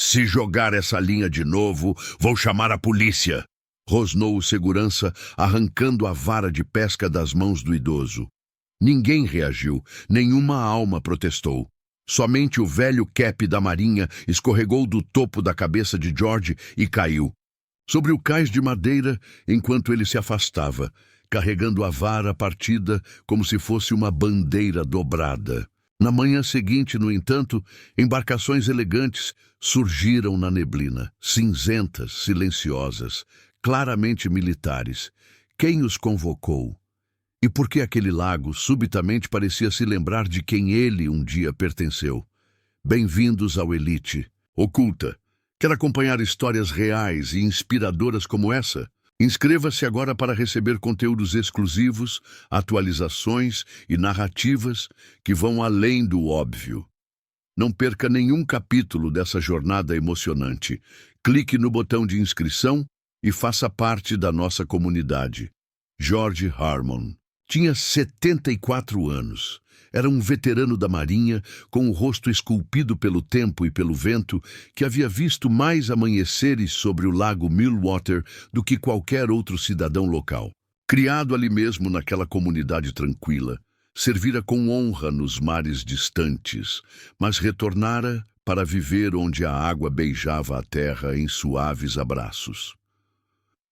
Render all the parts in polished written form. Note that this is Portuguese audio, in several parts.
Se jogar essa linha de novo, vou chamar a polícia, rosnou o segurança, arrancando a vara de pesca das mãos do idoso. Ninguém reagiu, nenhuma alma protestou. Somente o velho cap da marinha escorregou do topo da cabeça de George e caiu sobre o cais de madeira enquanto ele se afastava, carregando a vara partida como se fosse uma bandeira dobrada. Na manhã seguinte, no entanto, embarcações elegantes surgiram na neblina, cinzentas, silenciosas, claramente militares. Quem os convocou? E por que aquele lago subitamente parecia se lembrar de quem ele um dia pertenceu? Bem-vindos ao Elite. Oculta. Quer acompanhar histórias reais e inspiradoras como essa? Inscreva-se agora para receber conteúdos exclusivos, atualizações e narrativas que vão além do óbvio. Não perca nenhum capítulo dessa jornada emocionante. Clique no botão de inscrição e faça parte da nossa comunidade. George Harmon tinha 74 anos. Era um veterano da Marinha, com o rosto esculpido pelo tempo e pelo vento, que havia visto mais amanheceres sobre o lago Millwater do que qualquer outro cidadão local. Criado ali mesmo naquela comunidade tranquila, servira com honra nos mares distantes, mas retornara para viver onde a água beijava a terra em suaves abraços.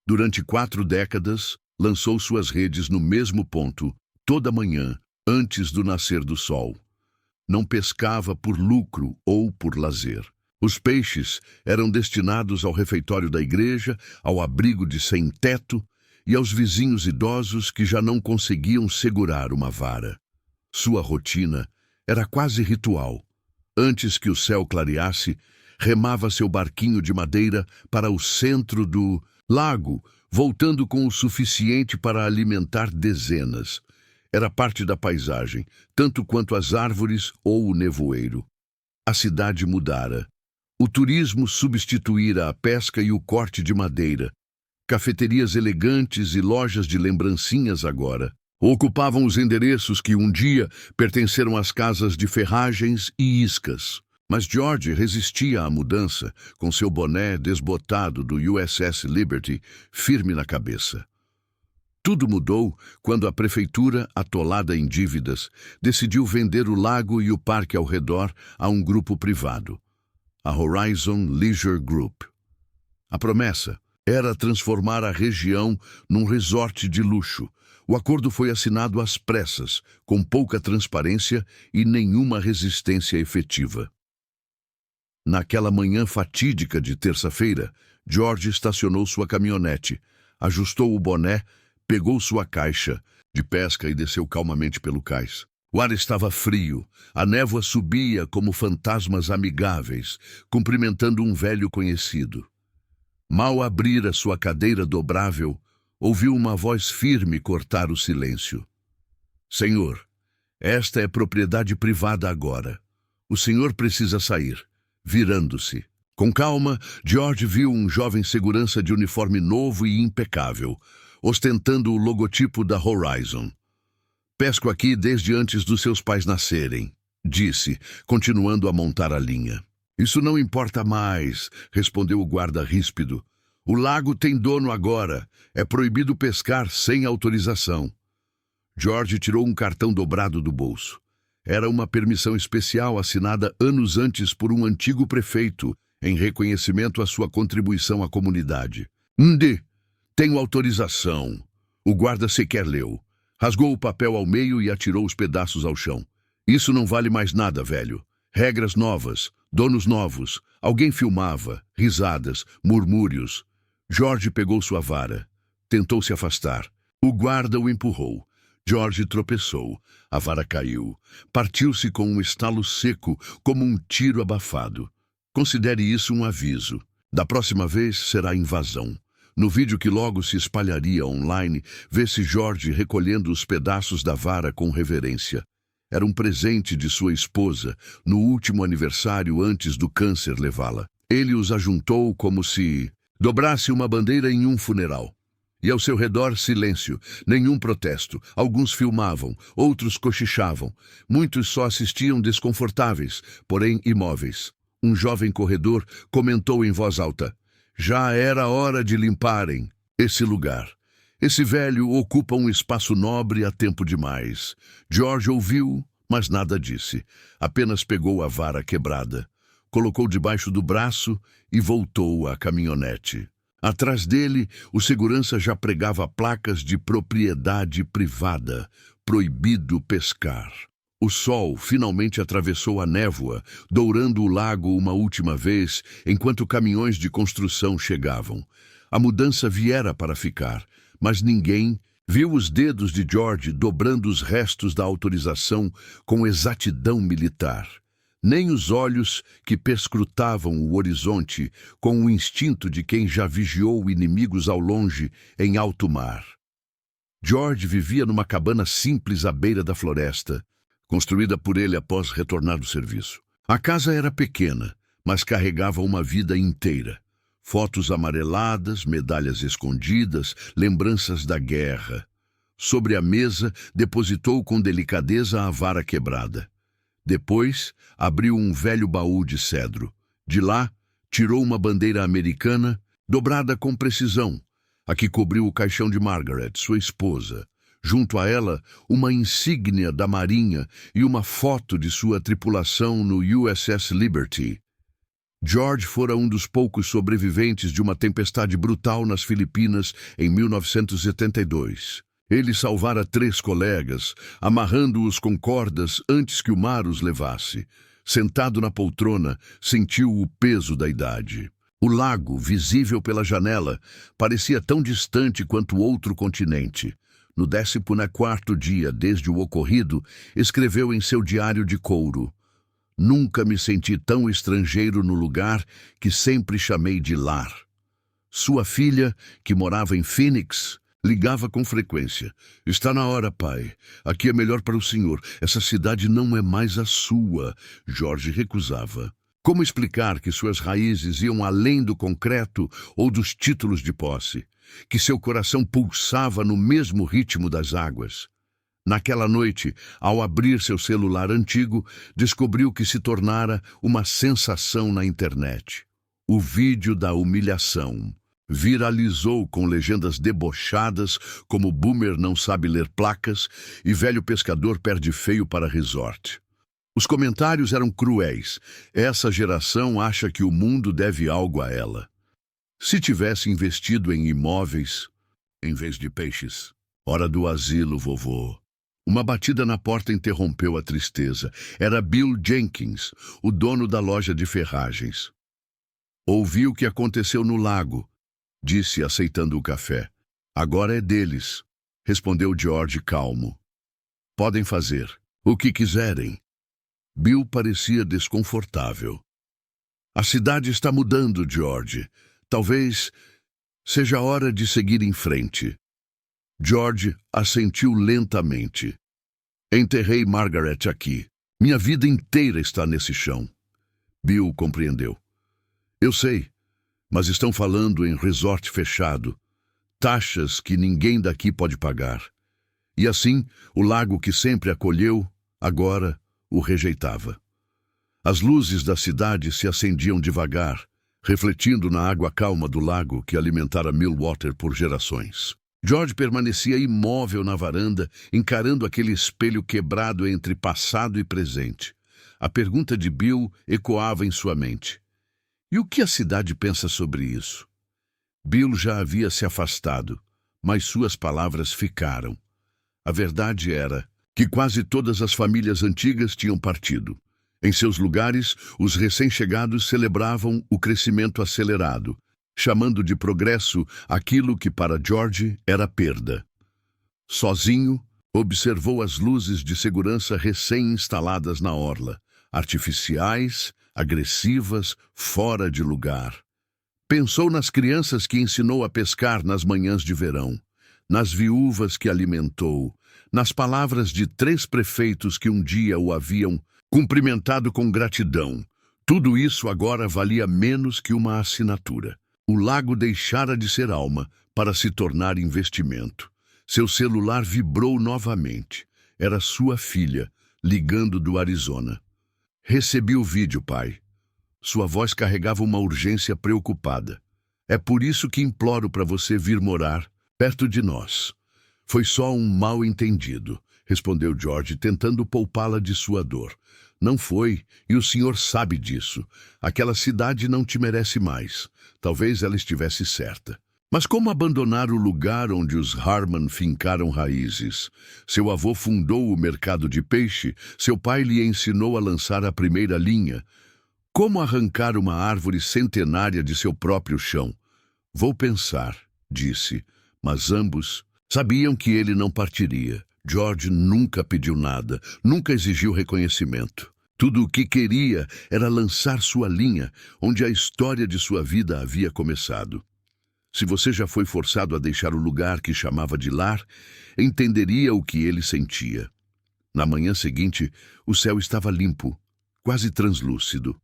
Durante 4 décadas, lançou suas redes no mesmo ponto, toda manhã, antes do nascer do sol. Não pescava por lucro ou por lazer. Os peixes eram destinados ao refeitório da igreja, ao abrigo de sem-teto e aos vizinhos idosos que já não conseguiam segurar uma vara. Sua rotina era quase ritual. Antes que o céu clareasse, remava seu barquinho de madeira para o centro do lago, voltando com o suficiente para alimentar dezenas. Era parte da paisagem, tanto quanto as árvores ou o nevoeiro. A cidade mudara. O turismo substituíra a pesca e o corte de madeira. Cafeterias elegantes e lojas de lembrancinhas agora ocupavam os endereços que um dia pertenceram às casas de ferragens e iscas. Mas George resistia à mudança, com seu boné desbotado do USS Liberty firme na cabeça. Tudo mudou quando a prefeitura, atolada em dívidas, decidiu vender o lago e o parque ao redor a um grupo privado, a Horizon Leisure Group. A promessa era transformar a região num resort de luxo. O acordo foi assinado às pressas, com pouca transparência e nenhuma resistência efetiva. Naquela manhã fatídica de terça-feira, George estacionou sua caminhonete, ajustou o boné, pegou sua caixa de pesca e desceu calmamente pelo cais. O ar estava frio, a névoa subia como fantasmas amigáveis, cumprimentando um velho conhecido. Mal abrira sua cadeira dobrável, ouviu uma voz firme cortar o silêncio. Senhor, esta é propriedade privada agora. O senhor precisa sair. Virando-se. Com calma, George viu um jovem segurança de uniforme novo e impecável, ostentando o logotipo da Horizon. Pesco aqui desde antes dos seus pais nascerem, disse, continuando a montar a linha. Isso não importa mais, respondeu o guarda ríspido. O lago tem dono agora. É proibido pescar sem autorização. George tirou um cartão dobrado do bolso. Era uma permissão especial assinada anos antes por um antigo prefeito, em reconhecimento à sua contribuição à comunidade. Tenho autorização. O guarda sequer leu. Rasgou o papel ao meio e atirou os pedaços ao chão. Isso não vale mais nada, velho. Regras novas, donos novos. Alguém filmava, risadas, murmúrios. George pegou sua vara. Tentou se afastar. O guarda o empurrou. George tropeçou. A vara caiu. Partiu-se com um estalo seco, como um tiro abafado. Considere isso um aviso. Da próxima vez será invasão. No vídeo que logo se espalharia online, vê-se George recolhendo os pedaços da vara com reverência. Era um presente de sua esposa, no último aniversário antes do câncer levá-la. Ele os ajuntou como se dobrasse uma bandeira em um funeral. E ao seu redor, silêncio, nenhum protesto. Alguns filmavam, outros cochichavam. Muitos só assistiam desconfortáveis, porém imóveis. Um jovem corredor comentou em voz alta: já era hora de limparem esse lugar. Esse velho ocupa um espaço nobre há tempo demais. George ouviu, mas nada disse. Apenas pegou a vara quebrada, colocou debaixo do braço e voltou à caminhonete. Atrás dele, o segurança já pregava placas de propriedade privada, proibido pescar. O sol finalmente atravessou a névoa, dourando o lago uma última vez, enquanto caminhões de construção chegavam. A mudança viera para ficar, mas ninguém viu os dedos de George dobrando os restos da autorização com exatidão militar. Nem os olhos que perscrutavam o horizonte com o instinto de quem já vigiou inimigos ao longe em alto mar. George vivia numa cabana simples à beira da floresta, construída por ele após retornar do serviço. A casa era pequena, mas carregava uma vida inteira. Fotos amareladas, medalhas escondidas, lembranças da guerra. Sobre a mesa, depositou com delicadeza a vara quebrada. Depois, abriu um velho baú de cedro. De lá, tirou uma bandeira americana, dobrada com precisão, a que cobriu o caixão de Margaret, sua esposa. Junto a ela, uma insígnia da Marinha e uma foto de sua tripulação no USS Liberty. George fora um dos poucos sobreviventes de uma tempestade brutal nas Filipinas em 1972. Ele salvara 3 colegas, amarrando-os com cordas antes que o mar os levasse. Sentado na poltrona, sentiu o peso da idade. O lago, visível pela janela, parecia tão distante quanto outro continente. No 14º dia desde o ocorrido, escreveu em seu diário de couro: nunca me senti tão estrangeiro no lugar que sempre chamei de lar. Sua filha, que morava em Phoenix, ligava com frequência. Está na hora, pai. Aqui é melhor para o senhor. Essa cidade não é mais a sua. George recusava. Como explicar que suas raízes iam além do concreto ou dos títulos de posse? Que seu coração pulsava no mesmo ritmo das águas? Naquela noite, ao abrir seu celular antigo, descobriu que se tornara uma sensação na internet. O vídeo da humilhação viralizou com legendas debochadas como Boomer não sabe ler placas e velho pescador perde feio para resort. Os comentários eram cruéis. Essa geração acha que o mundo deve algo a ela. Se tivesse investido em imóveis, em vez de peixes. Hora do asilo, vovô. Uma batida na porta interrompeu a tristeza. Era Bill Jenkins, o dono da loja de ferragens. Ouvi o que aconteceu no lago, disse, aceitando o café. Agora é deles, respondeu George calmo. Podem fazer o que quiserem. Bill parecia desconfortável. A cidade está mudando, George. Talvez seja hora de seguir em frente. George assentiu lentamente. Enterrei Margaret aqui. Minha vida inteira está nesse chão. Bill compreendeu. Eu sei, mas estão falando em resort fechado. Taxas que ninguém daqui pode pagar. E assim, o lago que sempre acolheu, agora o rejeitava. As luzes da cidade se acendiam devagar, refletindo na água calma do lago que alimentara Millwater por gerações. George permanecia imóvel na varanda, encarando aquele espelho quebrado entre passado e presente. A pergunta de Bill ecoava em sua mente. E o que a cidade pensa sobre isso? Bill já havia se afastado, mas suas palavras ficaram. A verdade era que quase todas as famílias antigas tinham partido. Em seus lugares, os recém-chegados celebravam o crescimento acelerado, chamando de progresso aquilo que para George era perda. Sozinho, observou as luzes de segurança recém-instaladas na orla, artificiais, agressivas, fora de lugar. Pensou nas crianças que ensinou a pescar nas manhãs de verão, nas viúvas que alimentou, nas palavras de 3 prefeitos que um dia o haviam cumprimentado com gratidão. Tudo isso agora valia menos que uma assinatura. O lago deixara de ser alma para se tornar investimento. Seu celular vibrou novamente. Era sua filha, ligando do Arizona. Recebi o vídeo, pai. Sua voz carregava uma urgência preocupada. É por isso que imploro para você vir morar perto de nós. Foi só um mal-entendido, respondeu George, tentando poupá-la de sua dor. Não foi, e o senhor sabe disso. Aquela cidade não te merece mais. Talvez ela estivesse certa. Mas como abandonar o lugar onde os Harman fincaram raízes? Seu avô fundou o mercado de peixe, seu pai lhe ensinou a lançar a primeira linha. Como arrancar uma árvore centenária de seu próprio chão? Vou pensar, disse, mas ambos sabiam que ele não partiria. George nunca pediu nada, nunca exigiu reconhecimento. Tudo o que queria era lançar sua linha, onde a história de sua vida havia começado. Se você já foi forçado a deixar o lugar que chamava de lar, entenderia o que ele sentia. Na manhã seguinte, o céu estava limpo, quase translúcido.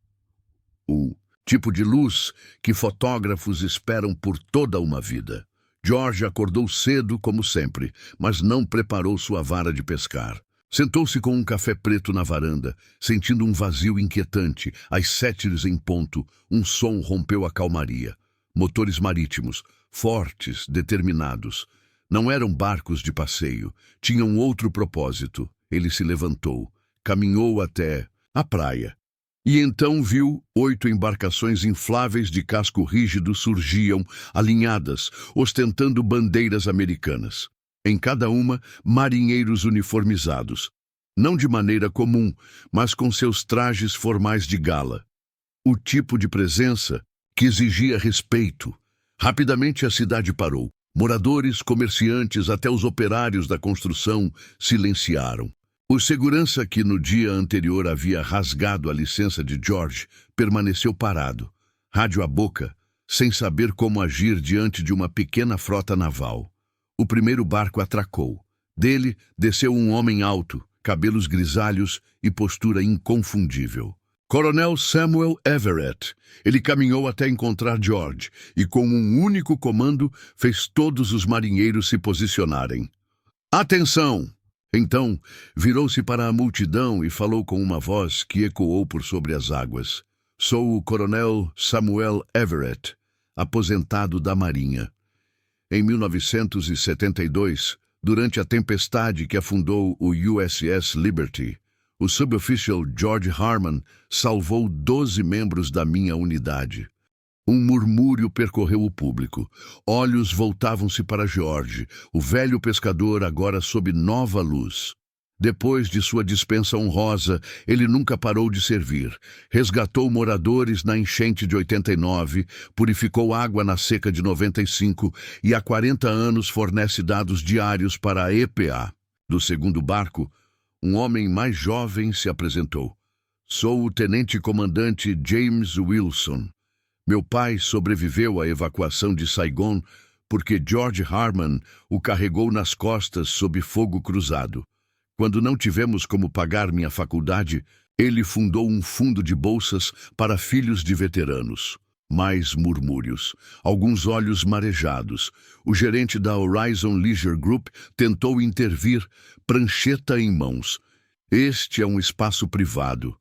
O tipo de luz que fotógrafos esperam por toda uma vida. George acordou cedo, como sempre, mas não preparou sua vara de pescar. Sentou-se com um café preto na varanda, sentindo um vazio inquietante. Às 7 em ponto, um som rompeu a calmaria. Motores marítimos, fortes, determinados. Não eram barcos de passeio. Tinham outro propósito. Ele se levantou, caminhou até a praia. E então viu 8 embarcações infláveis de casco rígido surgiam, alinhadas, ostentando bandeiras americanas. Em cada uma, marinheiros uniformizados. Não de maneira comum, mas com seus trajes formais de gala. O tipo de presença que exigia respeito. Rapidamente a cidade parou. Moradores, comerciantes, até os operários da construção silenciaram. O segurança que no dia anterior havia rasgado a licença de George permaneceu parado, rádio à boca, sem saber como agir diante de uma pequena frota naval. O primeiro barco atracou. Dele desceu um homem alto, cabelos grisalhos e postura inconfundível. Coronel Samuel Everett. Ele caminhou até encontrar George e, com um único comando, fez todos os marinheiros se posicionarem. Atenção! Então, virou-se para a multidão e falou com uma voz que ecoou por sobre as águas. Sou o Coronel Samuel Everett, aposentado da Marinha. Em 1972, durante a tempestade que afundou o USS Liberty, o suboficial George Harman salvou 12 membros da minha unidade. Um murmúrio percorreu o público. Olhos voltavam-se para George, o velho pescador agora sob nova luz. Depois de sua dispensa honrosa, ele nunca parou de servir. Resgatou moradores na enchente de 89, purificou água na seca de 95 e há 40 anos fornece dados diários para a EPA. Do segundo barco, um homem mais jovem se apresentou. Sou o tenente-comandante James Wilson. Meu pai sobreviveu à evacuação de Saigon porque George Harman o carregou nas costas sob fogo cruzado. Quando não tivemos como pagar minha faculdade, ele fundou um fundo de bolsas para filhos de veteranos. Mais murmúrios, alguns olhos marejados. O gerente da Horizon Leisure Group tentou intervir, prancheta em mãos. Este é um espaço privado.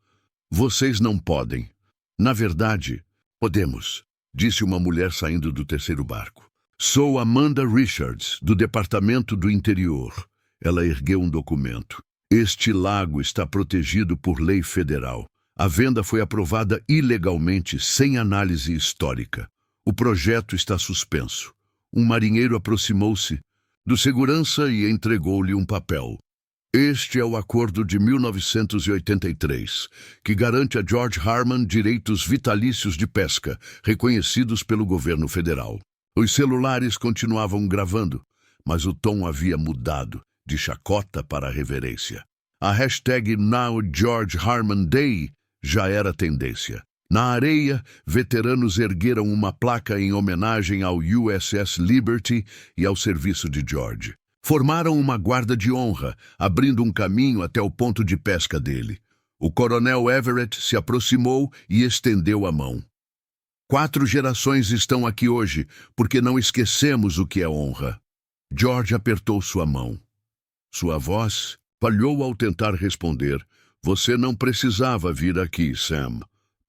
Vocês não podem. Na verdade, podemos, disse uma mulher saindo do terceiro barco. Sou Amanda Richards, do Departamento do Interior. Ela ergueu um documento. Este lago está protegido por lei federal. A venda foi aprovada ilegalmente, sem análise histórica. O projeto está suspenso. Um marinheiro aproximou-se do segurança e entregou-lhe um papel. Este é o acordo de 1983, que garante a George Harman direitos vitalícios de pesca, reconhecidos pelo governo federal. Os celulares continuavam gravando, mas o tom havia mudado, de chacota para reverência. A hashtag #NowGeorgeHarmanDay já era tendência. Na areia, veteranos ergueram uma placa em homenagem ao USS Liberty e ao serviço de George. Formaram uma guarda de honra, abrindo um caminho até o ponto de pesca dele. O coronel Everett se aproximou e estendeu a mão. 4 gerações estão aqui hoje, porque não esquecemos o que é honra. George apertou sua mão. Sua voz falhou ao tentar responder. Você não precisava vir aqui, Sam.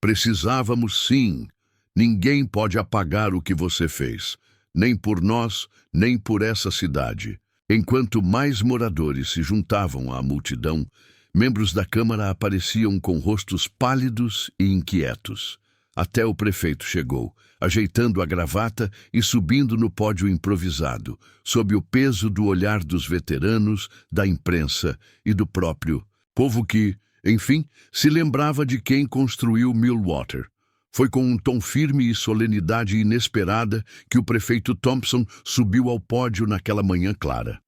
Precisávamos sim. Ninguém pode apagar o que você fez, nem por nós, nem por essa cidade. Enquanto mais moradores se juntavam à multidão, membros da Câmara apareciam com rostos pálidos e inquietos. Até o prefeito chegou, ajeitando a gravata e subindo no pódio improvisado, sob o peso do olhar dos veteranos, da imprensa e do próprio povo que, enfim, se lembrava de quem construiu Millwater. Foi com um tom firme e solenidade inesperada que o prefeito Thompson subiu ao pódio naquela manhã clara.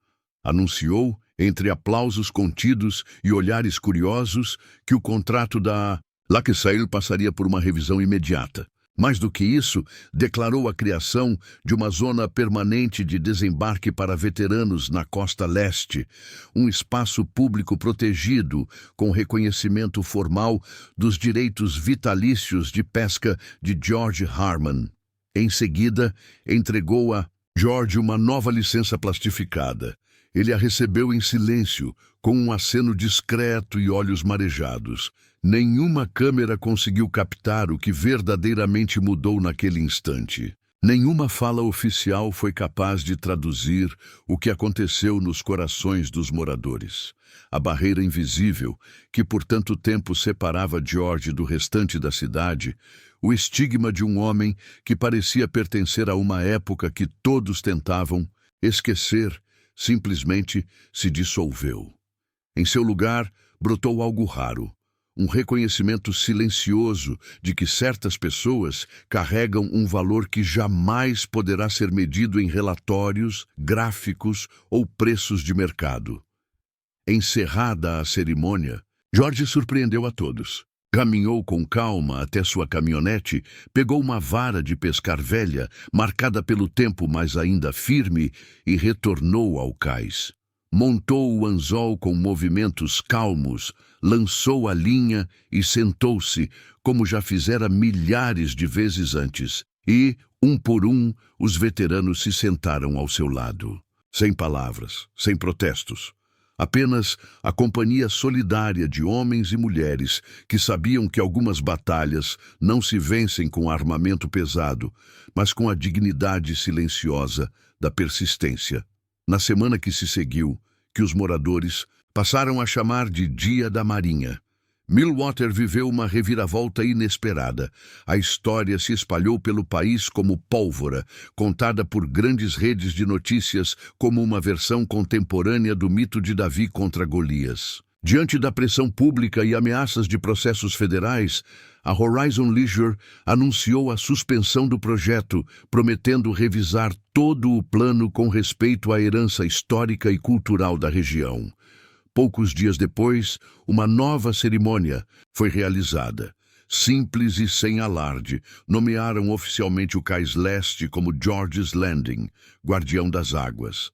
Anunciou, entre aplausos contidos e olhares curiosos, que o contrato da LaSalle passaria por uma revisão imediata. Mais do que isso, declarou a criação de uma zona permanente de desembarque para veteranos na costa leste, um espaço público protegido com reconhecimento formal dos direitos vitalícios de pesca de George Harman. Em seguida, entregou a George uma nova licença plastificada. Ele a recebeu em silêncio, com um aceno discreto e olhos marejados. Nenhuma câmera conseguiu captar o que verdadeiramente mudou naquele instante. Nenhuma fala oficial foi capaz de traduzir o que aconteceu nos corações dos moradores. A barreira invisível, que por tanto tempo separava George do restante da cidade, o estigma de um homem que parecia pertencer a uma época que todos tentavam esquecer, simplesmente se dissolveu. Em seu lugar, brotou algo raro. Um reconhecimento silencioso de que certas pessoas carregam um valor que jamais poderá ser medido em relatórios, gráficos ou preços de mercado. Encerrada a cerimônia, George surpreendeu a todos. Caminhou com calma até sua caminhonete, pegou uma vara de pescar velha, marcada pelo tempo mas ainda firme, e retornou ao cais. Montou o anzol com movimentos calmos, lançou a linha e sentou-se, como já fizera milhares de vezes antes. E, um por um, os veteranos se sentaram ao seu lado. Sem palavras, sem protestos. Apenas a companhia solidária de homens e mulheres que sabiam que algumas batalhas não se vencem com armamento pesado, mas com a dignidade silenciosa da persistência. Na semana que se seguiu, que os moradores passaram a chamar de Dia da Marinha, Millwater viveu uma reviravolta inesperada. A história se espalhou pelo país como pólvora, contada por grandes redes de notícias como uma versão contemporânea do mito de Davi contra Golias. Diante da pressão pública e ameaças de processos federais, a Horizon Leisure anunciou a suspensão do projeto, prometendo revisar todo o plano com respeito à herança histórica e cultural da região. Poucos dias depois, uma nova cerimônia foi realizada. Simples e sem alarde, nomearam oficialmente o cais leste como George's Landing, guardião das águas.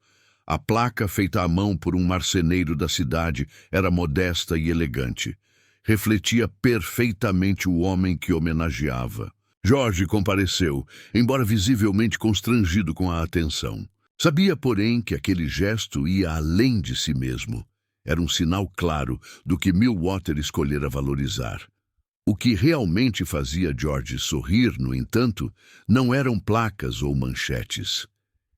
A placa, feita à mão por um marceneiro da cidade, era modesta e elegante. Refletia perfeitamente o homem que homenageava. George compareceu, embora visivelmente constrangido com a atenção. Sabia, porém, que aquele gesto ia além de si mesmo. Era um sinal claro do que Millwater escolhera valorizar. O que realmente fazia George sorrir, no entanto, não eram placas ou manchetes.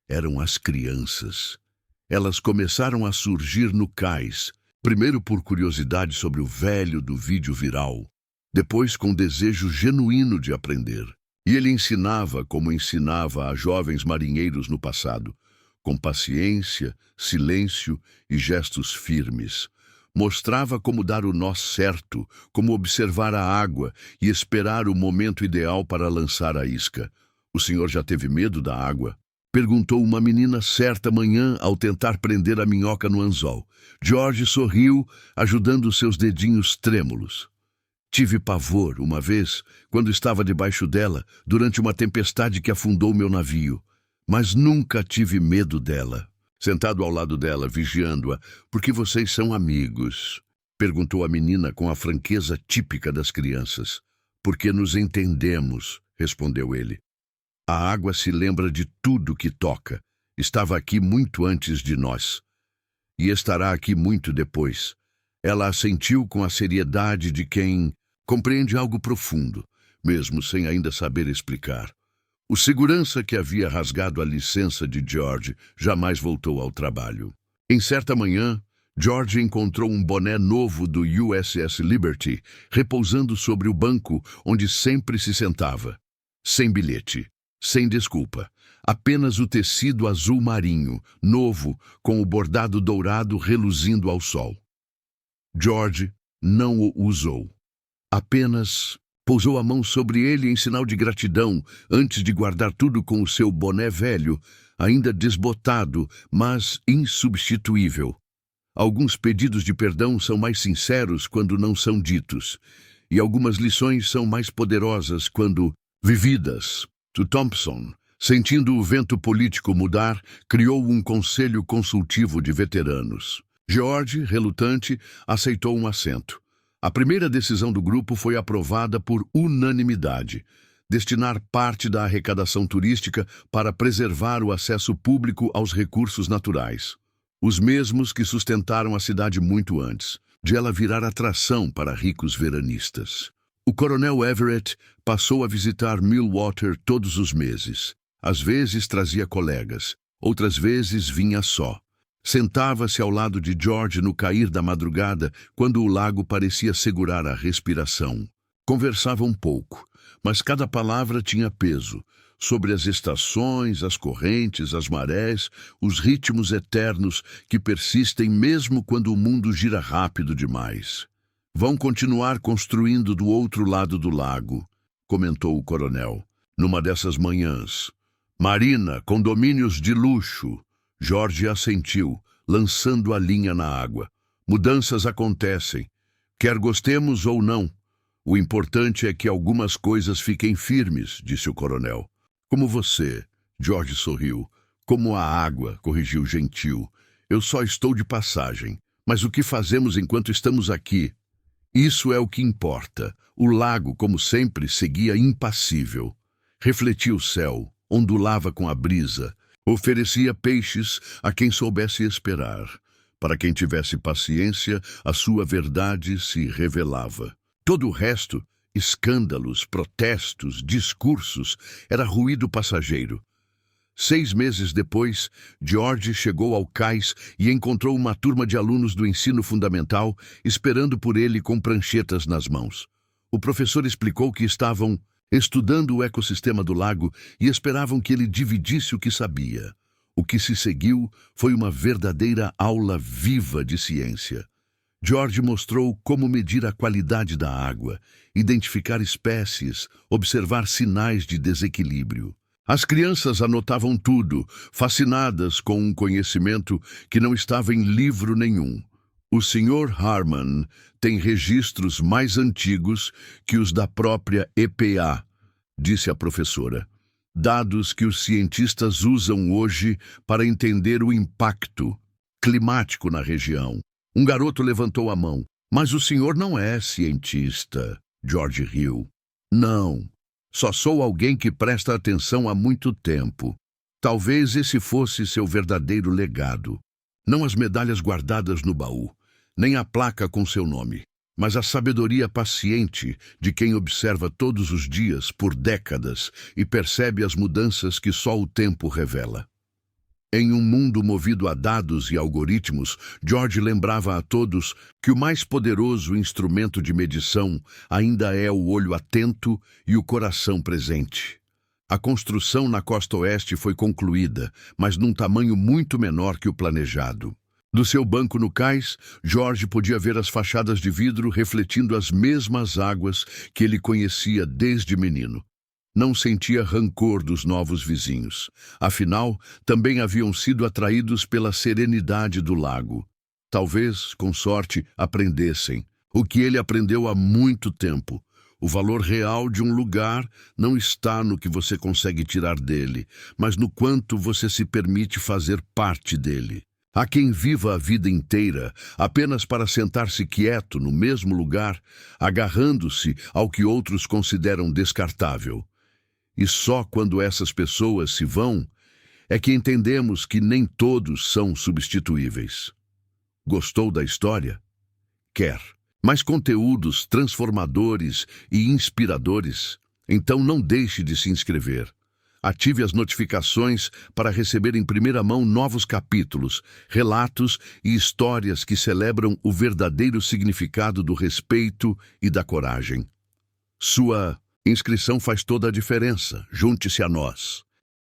Eram as crianças. Elas começaram a surgir no cais, primeiro por curiosidade sobre o velho do vídeo viral, depois com desejo genuíno de aprender. E ele ensinava como ensinava a jovens marinheiros no passado, com paciência, silêncio e gestos firmes. Mostrava como dar o nó certo, como observar a água e esperar o momento ideal para lançar a isca. "O senhor já teve medo da água?" perguntou uma menina certa manhã ao tentar prender a minhoca no anzol. George sorriu, ajudando seus dedinhos trêmulos. "Tive pavor uma vez, quando estava debaixo dela, durante uma tempestade que afundou meu navio. Mas nunca tive medo dela." Sentado ao lado dela, vigiando-a, "Por que vocês são amigos?" perguntou a menina com a franqueza típica das crianças. "Porque nos entendemos", respondeu ele. "A água se lembra de tudo que toca. Estava aqui muito antes de nós. E estará aqui muito depois." Ela assentiu com a seriedade de quem compreende algo profundo. mesmo sem ainda saber explicar. O segurança que havia rasgado a licença de George jamais voltou ao trabalho. Em certa manhã, George encontrou um boné novo do USS Liberty repousando sobre o banco onde sempre se sentava. Sem bilhete, sem desculpa. Apenas o tecido azul marinho, novo, com o bordado dourado reluzindo ao sol. George não o usou. Apenas pousou a mão sobre ele em sinal de gratidão antes de guardar tudo com o seu boné velho, ainda desbotado, mas insubstituível. Alguns pedidos de perdão são mais sinceros quando não são ditos, e algumas lições são mais poderosas quando vividas. Thompson, sentindo o vento político mudar, criou um conselho consultivo de veteranos. George, relutante, aceitou um assento. A primeira decisão do grupo foi aprovada por unanimidade: destinar parte da arrecadação turística para preservar o acesso público aos recursos naturais. Os mesmos que sustentaram a cidade muito antes de ela virar atração para ricos veranistas. O coronel Everett passou a visitar Millwater todos os meses. Às vezes trazia colegas, outras vezes vinha só. Sentava-se ao lado de George no cair da madrugada, quando o lago parecia segurar a respiração. Conversavam pouco, mas cada palavra tinha peso, sobre as estações, as correntes, as marés, os ritmos eternos que persistem mesmo quando o mundo gira rápido demais. Vão continuar construindo do outro lado do lago, comentou o coronel, numa dessas manhãs. Marina, condomínios de luxo. George assentiu, lançando a linha na água. Mudanças acontecem, quer gostemos ou não. O importante é que algumas coisas fiquem firmes, disse o coronel. Como você, George sorriu. Como a água, corrigiu gentil. Eu só estou de passagem. Mas o que fazemos enquanto estamos aqui? Isso é o que importa. O lago, como sempre, seguia impassível. Refletia o céu, ondulava com a brisa. Oferecia peixes a quem soubesse esperar. Para quem tivesse paciência, a sua verdade se revelava. Todo o resto, escândalos, protestos, discursos, era ruído passageiro. 6 meses depois, George chegou ao cais e encontrou uma turma de alunos do ensino fundamental esperando por ele com pranchetas nas mãos. O professor explicou que estavam estudando o ecossistema do lago e esperavam que ele dividisse o que sabia. O que se seguiu foi uma verdadeira aula viva de ciência. George mostrou como medir a qualidade da água, identificar espécies, observar sinais de desequilíbrio. As crianças anotavam tudo, fascinadas com um conhecimento que não estava em livro nenhum. O Sr. Harman tem registros mais antigos que os da própria EPA, disse a professora. Dados que os cientistas usam hoje para entender o impacto climático na região. Um garoto levantou a mão. Mas o senhor não é cientista, George riu. Não, só sou alguém que presta atenção há muito tempo. Talvez esse fosse seu verdadeiro legado. Não as medalhas guardadas no baú, nem a placa com seu nome, mas a sabedoria paciente de quem observa todos os dias por décadas e percebe as mudanças que só o tempo revela. Em um mundo movido a dados e algoritmos, George lembrava a todos que o mais poderoso instrumento de medição ainda é o olho atento e o coração presente. A construção na costa oeste foi concluída, mas num tamanho muito menor que o planejado. Do seu banco no cais, George podia ver as fachadas de vidro refletindo as mesmas águas que ele conhecia desde menino. Não sentia rancor dos novos vizinhos. Afinal, também haviam sido atraídos pela serenidade do lago. Talvez, com sorte, aprendessem o que ele aprendeu há muito tempo. O valor real de um lugar não está no que você consegue tirar dele, mas no quanto você se permite fazer parte dele. Há quem viva a vida inteira apenas para sentar-se quieto no mesmo lugar, agarrando-se ao que outros consideram descartável. E só quando essas pessoas se vão é que entendemos que nem todos são substituíveis. Gostou da história? Quer mais conteúdos transformadores e inspiradores? Então não deixe de se inscrever. Ative as notificações para receber em primeira mão novos capítulos, relatos e histórias que celebram o verdadeiro significado do respeito e da coragem. Sua inscrição faz toda a diferença. Junte-se a nós.